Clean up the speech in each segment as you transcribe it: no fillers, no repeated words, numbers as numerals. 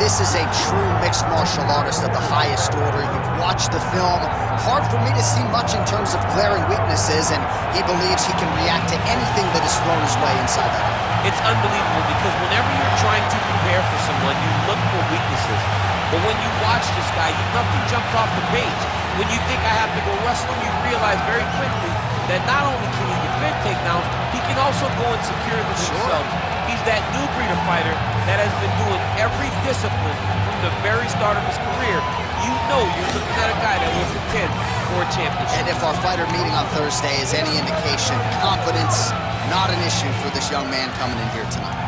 this is a true mixed martial artist of the highest order. You've watched the film. Hard for me to see much in terms of glaring weaknesses, and he believes he can react to anything that is thrown his way inside that. It's unbelievable because whenever you're trying to prepare for someone, you look for weaknesses. But when you watch this guy, nothing jumps off the page. When you think I have to go wrestle him, you realize very quickly that not only can he defend takedowns, he can also go and secure them himself. He's that new breed of fighter that has been doing every discipline from the very start of his career. You know you're looking at a guy that will contend for a championship. And if our fighter meeting on Thursday is any indication, confidence, not an issue for this young man coming in here tonight.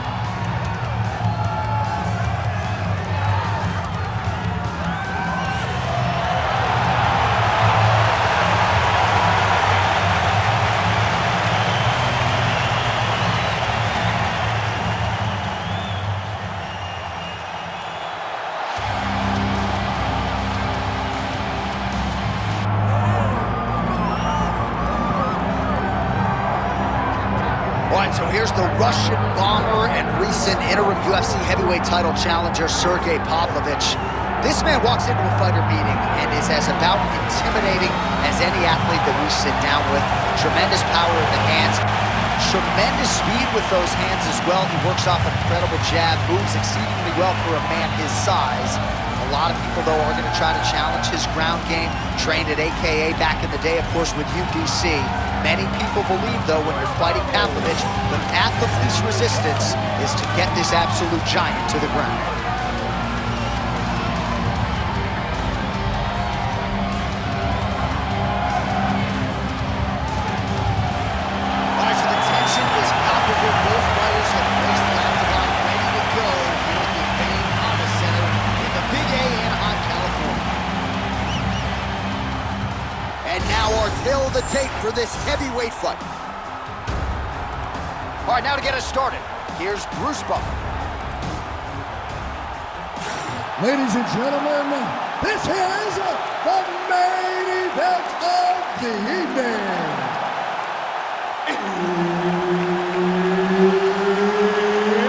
So here's the Russian bomber and recent interim UFC heavyweight title challenger, Sergey Pavlovich. This man walks into a fighter meeting and is as about intimidating as any athlete that we sit down with. Tremendous power in the hands, tremendous speed with those hands as well. He works off an incredible jab, moves exceedingly well for a man his size. A lot of people, though, are going to try to challenge his ground game. Trained at AKA back in the day, of course, with UDC. Many people believe, though, when you're fighting Pavlovich, the path of least resistance is to get this absolute giant to the ground. All right, so the tension is palpable. Both fighters have placed the octagon ready to go here at the famed Honda Center in the Big A, Anaheim, California. And now our tale of the tape for this heavyweight fight. All right, now to get us started, here's Bruce Buffer. Ladies and gentlemen, this is the main event of the evening.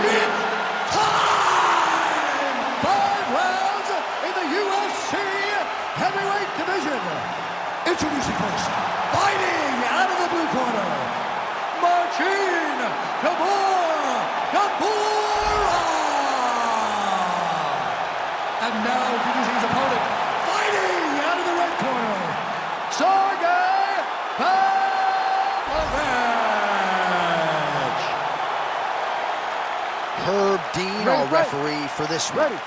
It's time! 5 rounds in the UFC heavyweight division. Introducing first, fighting out of the blue corner, Marcin Tybura. And now introducing his opponent, fighting out of the red corner, Sergey Pavlovich. Herb Dean, our referee for this one. Ready.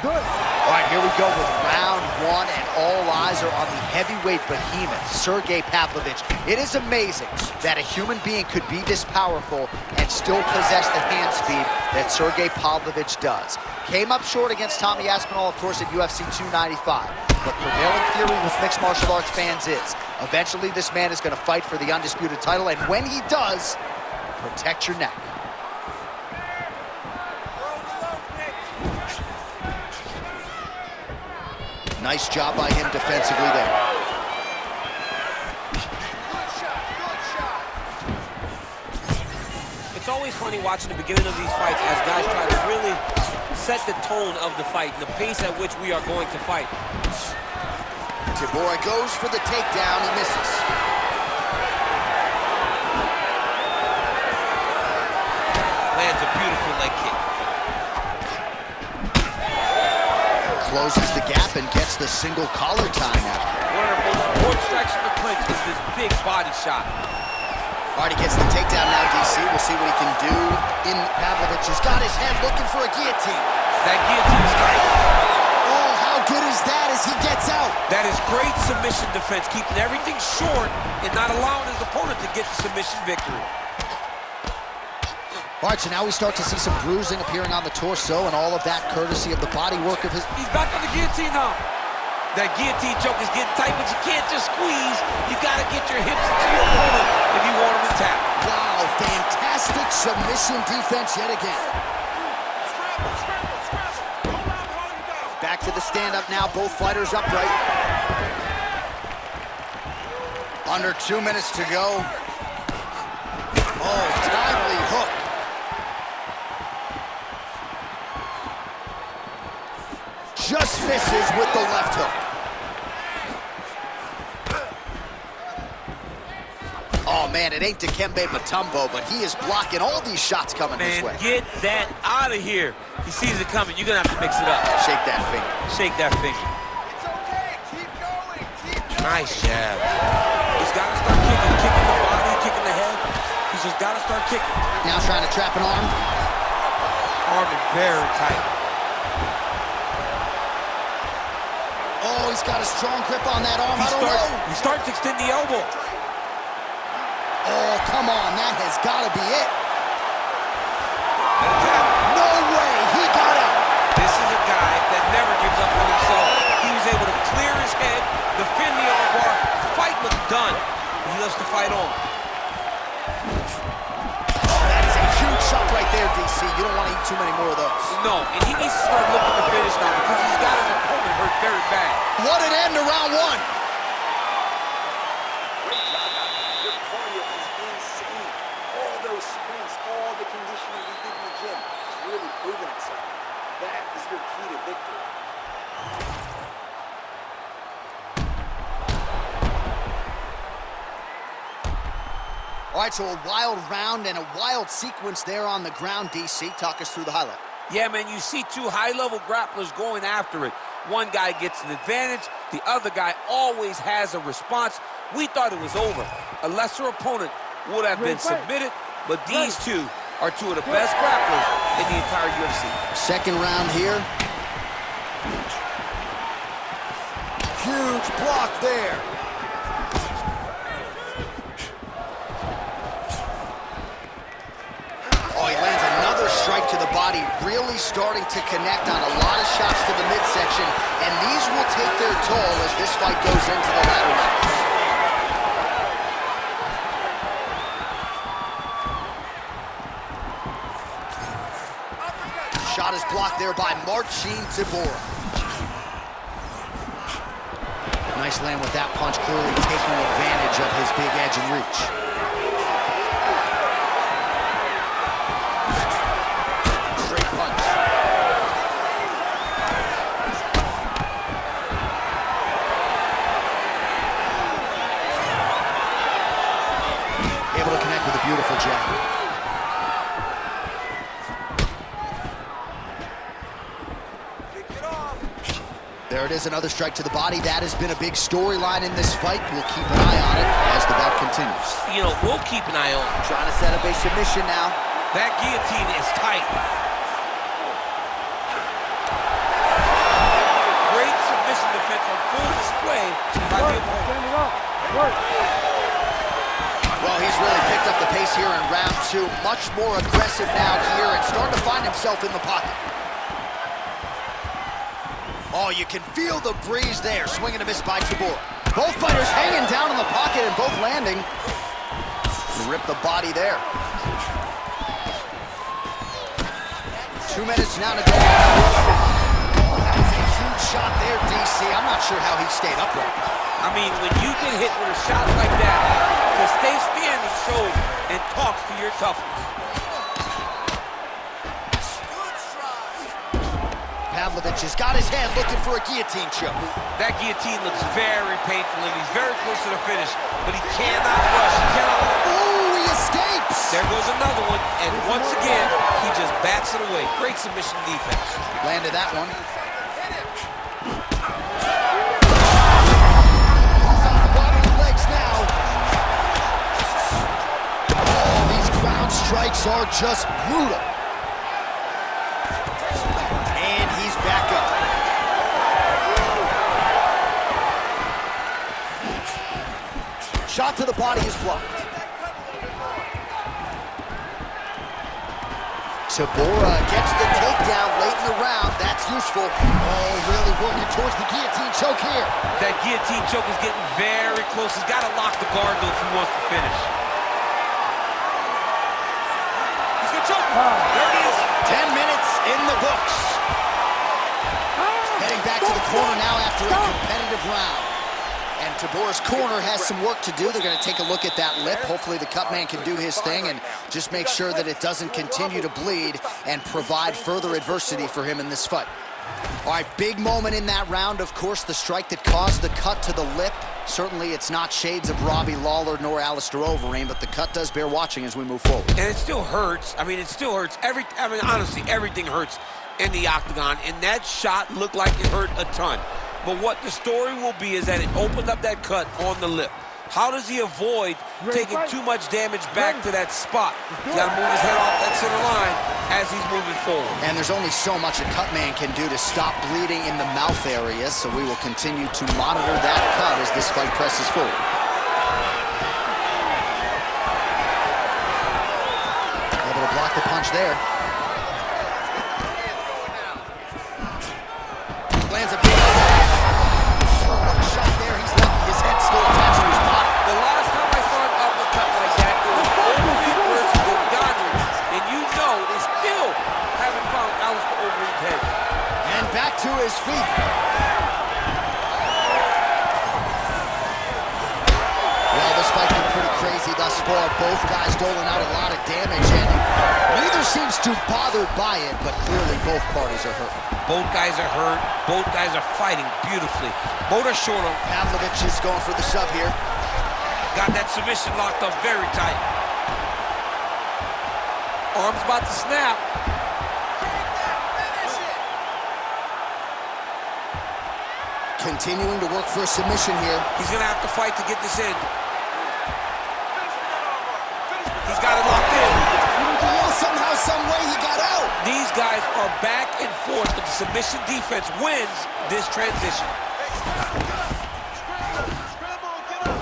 Good. All right, here we go with round 1, and all eyes are on the heavyweight behemoth, Sergey Pavlovich. It is amazing that a human being could be this powerful and still possess the hand speed that Sergey Pavlovich does. Came up short against Tommy Aspinall, of course, at UFC 295. But prevailing theory with mixed martial arts fans is, eventually this man is going to fight for the undisputed title, and when he does, protect your neck. Nice job by him defensively there. It's always funny watching the beginning of these fights as guys try to really set the tone of the fight, the pace at which we are going to fight. Tybura goes for the takedown, he misses. Lands a beautiful leg kick. Closes the gap and gets the single collar tie now. One of the most important strikes in the clinch is this big body shot. All right, he gets the takedown now, DC. We'll see what he can do. Pavlovich has got his head looking for a guillotine. That guillotine strike. Oh, how good is that as he gets out? That is great submission defense, keeping everything short and not allowing his opponent to get the submission victory. All right, so now we start to see some bruising appearing on the torso, and all of that courtesy of the body work of his... He's back on the guillotine now. That guillotine choke is getting tight, but you can't just squeeze. You got to get your hips to your opponent if you want him to tap. Wow, fantastic submission defense yet again. Back to the stand-up now, both fighters upright. Under 2 minutes to go. Oh, timely hook. just misses with the left hook. Oh, man, it ain't Dikembe Mutombo, but he is blocking all these shots coming his way. Get that out of here. He sees it coming. You're going to have to mix it up. Shake that finger. Shake that finger. It's okay. Keep going. Keep going. Nice jab. He's got to start kicking. Kicking the body, kicking the head. He's just got to start kicking. Now trying to trap an arm. Arm is very tight. Oh, he's got a strong grip on that arm. I don't know. He starts to extend the elbow. Oh, come on. That has got to be it. No way. He got out. This is a guy that never gives up on himself. He was able to clear his head, defend the armbar. The fight was done. He loves to fight on. That is a huge shot right there, DC. You don't want to eat too many more of those. No, and he needs to start looking to finish now because he's got his opponent hurt very bad. What an end to round one. Great job out there. Your cardio is insane. All those sprints, all the conditioning you did in the gym is really proving itself. That is your key to victory. All right, so a wild round and a wild sequence there on the ground, DC. Talk us through the highlight. Yeah, man, you see two high-level grapplers going after it. One guy gets an advantage. The other guy always has a response. We thought it was over. A lesser opponent would have been submitted, but these two are two of the best grapplers in the entire UFC. Second round here. Huge block there. Oh, he lands another strike to the body, really starting to connect on a lot of shots to the midsection, and these will take their toll as this fight goes into the latter rounds. Shot is blocked there by Marcin Tybura. Nice land with that punch, clearly taking advantage of his big edge and reach. Straight punch. Able to connect with a beautiful jab. There it is, another strike to the body. That has been a big storyline in this fight. We'll keep an eye on it as the bout continues. You know, we'll keep an eye on it. Trying to set up a submission now. That guillotine is tight. Great submission defense on full display by the opponent. Well, he's really picked up the pace here in round two. Much more aggressive now here and starting to find himself in the pocket. Oh, you can feel the breeze there. Swing and a miss by Tybura. Both fighters hanging down in the pocket and both landing. Rip the body there. 2 minutes now to go. Oh, that is a huge shot there, DC. I'm not sure how he stayed upright. I mean, when you get hit with a shot like that, to stay standing shows and talks to your toughness. Pavlovich has got his hand looking for a guillotine choke. That guillotine looks very painful, and he's very close to the finish, but he cannot rush. He cannot. Ooh, he escapes. There goes another one, and once again, he just bats it away. Great submission defense. Landed that one. Legs now. Oh, these ground strikes are just brutal. Back up. Shot to the body is blocked. Tybura gets the takedown late in the round. That's useful. Oh, really working towards the guillotine choke here. That guillotine choke is getting very close. He's got to lock the guard though if he wants to finish. He's going to choke. There it is. 10 minutes in the books. Heading back to the corner now after a competitive round. And Tybura's corner has some work to do. They're going to take a look at that lip. Hopefully the cut man can do his thing and just make sure that it doesn't continue to bleed and provide further adversity for him in this fight. All right, big moment in that round. Of course, the strike that caused the cut to the lip. Certainly, it's not shades of Robbie Lawler nor Alistair Overeem, but the cut does bear watching as we move forward. And it still hurts. I mean, it still hurts. Honestly, everything hurts in the octagon, and that shot looked like it hurt a ton. But what the story will be is that it opened up that cut on the lip. How does he avoid taking too much damage back to that spot? He's got to move his head off that center line as he's moving forward. And there's only so much a cut man can do to stop bleeding in the mouth area, so we will continue to monitor that cut as this fight presses forward. Able to block the punch there. Lands a big shot there. He's lucky his head's still attached to his body. The last time I saw an uppercut like that, it was Overeem versus Ngannou, and you know they still haven't found Alistair Overeem's head. And back to his feet. Well, this fight's been pretty crazy thus far. Both guys doling out a lot of damage, and neither seems too bothered by it, but clearly both parties are hurt. Both guys are hurt. Both guys are fighting beautifully. Both are short on. Pavlovich is going for the sub here. Got that submission locked up very tight. Arm's about to snap. Continuing to work for a submission here. He's going to have to fight to get this in. He's got it locked in. Somehow, some way, he got out. These guys are back and forth, but the submission defense wins this transition.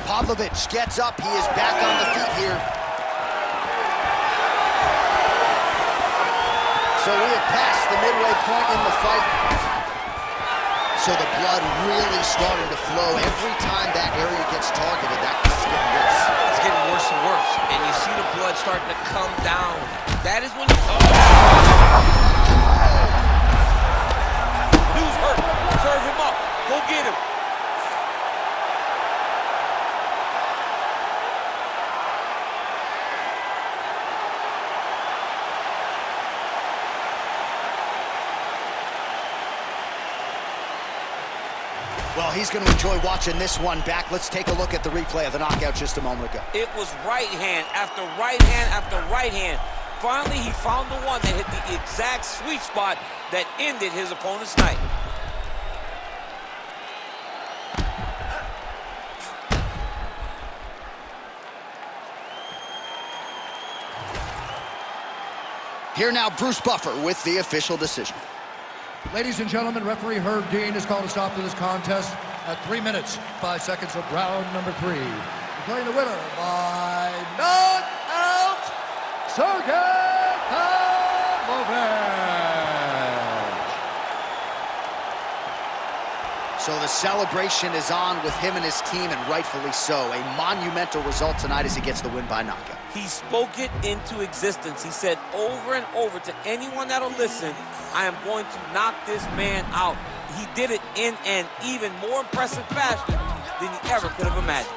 Pavlovich gets up. He is back on the feet here. So we have passed the midway point in the fight. So the blood really starting to flow. Every time that area gets targeted, that keeps getting worse. It's getting worse and worse. And you see the blood starting to come down. That is when you... Dude's hurt. Serve him up. Go get him. Well, he's going to enjoy watching this one back. Let's take a look at the replay of the knockout just a moment ago. It was right hand after right hand after right hand. Finally, he found the one that hit the exact sweet spot that ended his opponent's night. Here now, Bruce Buffer with the official decision. Ladies and gentlemen, referee Herb Dean has called a stop to this contest at 3 minutes, 5 seconds of round number 3. Declaring the winner by knockout, Sergey Pavlovich. So the celebration is on with him and his team, and rightfully so. A monumental result tonight as he gets the win by knockout. He spoke it into existence. He said over and over to anyone that'll listen, I am going to knock this man out. He did it in an even more impressive fashion than he ever could have imagined.